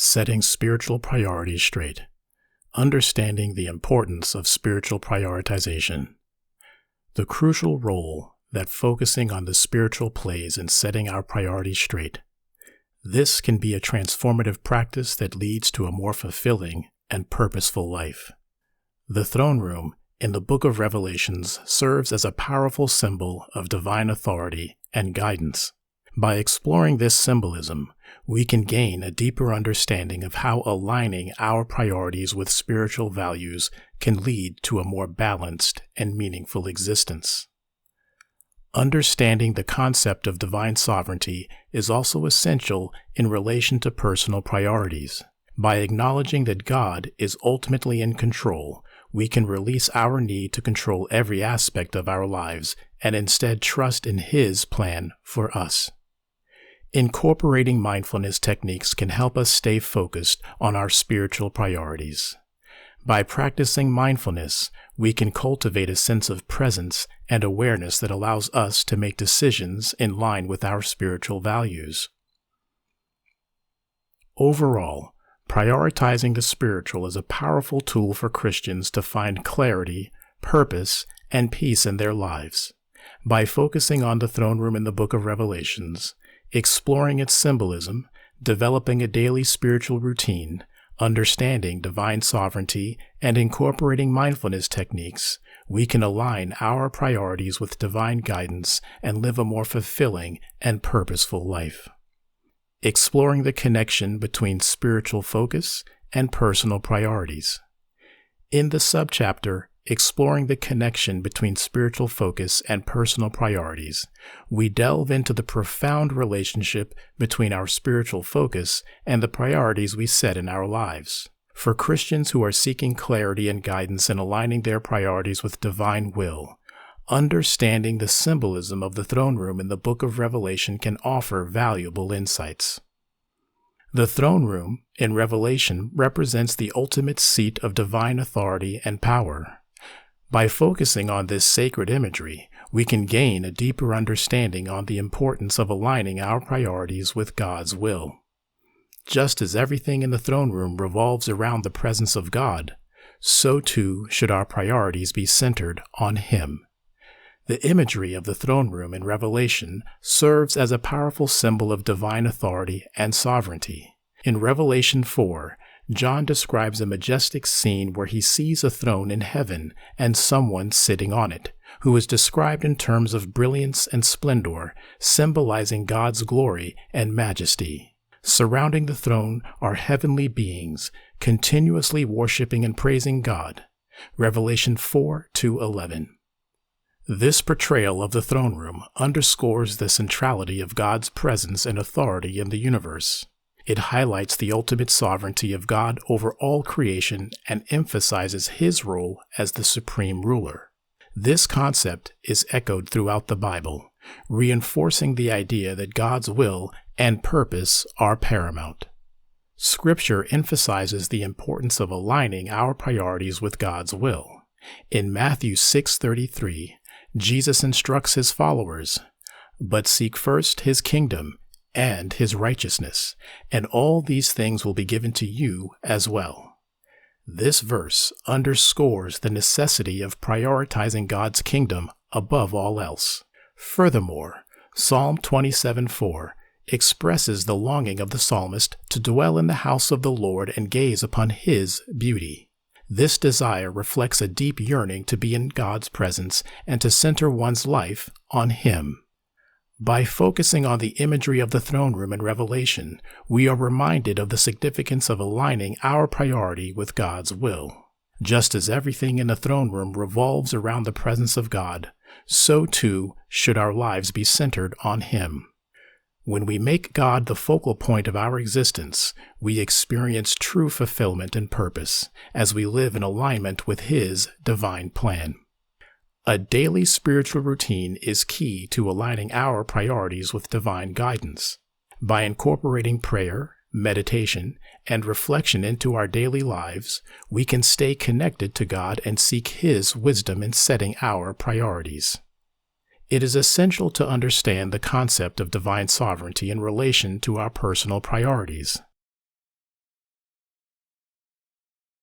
Setting spiritual priorities straight. Understanding the importance of spiritual prioritization. The crucial role that focusing on the spiritual plays in setting our priorities straight. This can be a transformative practice that leads to a more fulfilling and purposeful life. The throne room in the book of Revelations serves as a powerful symbol of divine authority and guidance. By exploring this symbolism, we can gain a deeper understanding of how aligning our priorities with spiritual values can lead to a more balanced and meaningful existence. Understanding the concept of divine sovereignty is also essential in relation to personal priorities. By acknowledging that God is ultimately in control, we can release our need to control every aspect of our lives and instead trust in His plan for us. Incorporating mindfulness techniques can help us stay focused on our spiritual priorities. By practicing mindfulness, we can cultivate a sense of presence and awareness that allows us to make decisions in line with our spiritual values. Overall, prioritizing the spiritual is a powerful tool for Christians to find clarity, purpose, and peace in their lives. By focusing on the throne room in the book of Revelations, exploring its symbolism, developing a daily spiritual routine, understanding divine sovereignty, and incorporating mindfulness techniques, we can align our priorities with divine guidance and live a more fulfilling and purposeful life. Exploring the connection between spiritual focus and personal priorities. In the subchapter, Exploring the connection between spiritual focus and personal priorities, we delve into the profound relationship between our spiritual focus and the priorities we set in our lives. For Christians who are seeking clarity and guidance in aligning their priorities with divine will, understanding the symbolism of the throne room in the book of Revelation can offer valuable insights. The throne room in Revelation represents the ultimate seat of divine authority and power. By focusing on this sacred imagery, we can gain a deeper understanding on the importance of aligning our priorities with God's will. Just as everything in the throne room revolves around the presence of God, so too should our priorities be centered on Him. The imagery of the throne room in Revelation serves as a powerful symbol of divine authority and sovereignty. In Revelation 4, John describes a majestic scene where he sees a throne in heaven and someone sitting on it, who is described in terms of brilliance and splendor, symbolizing God's glory and majesty. Surrounding the throne are heavenly beings, continuously worshiping and praising God. Revelation 4:11. This portrayal of the throne room underscores the centrality of God's presence and authority in the universe. It highlights the ultimate sovereignty of God over all creation and emphasizes His role as the supreme ruler. This concept is echoed throughout the Bible, reinforcing the idea that God's will and purpose are paramount. Scripture emphasizes the importance of aligning our priorities with God's will. In Matthew 6:33, Jesus instructs His followers, "But seek first His kingdom and His righteousness, and all these things will be given to you as well." This verse underscores the necessity of prioritizing God's kingdom above all else. Furthermore, Psalm 27:4 expresses the longing of the psalmist to dwell in the house of the Lord and gaze upon His beauty. This desire reflects a deep yearning to be in God's presence and to center one's life on Him. By focusing on the imagery of the throne room in Revelation, we are reminded of the significance of aligning our priority with God's will. Just as everything in the throne room revolves around the presence of God, so too should our lives be centered on Him. When we make God the focal point of our existence, we experience true fulfillment and purpose as we live in alignment with His divine plan. A daily spiritual routine is key to aligning our priorities with divine guidance. By incorporating prayer, meditation, and reflection into our daily lives, we can stay connected to God and seek His wisdom in setting our priorities. It is essential to understand the concept of divine sovereignty in relation to our personal priorities.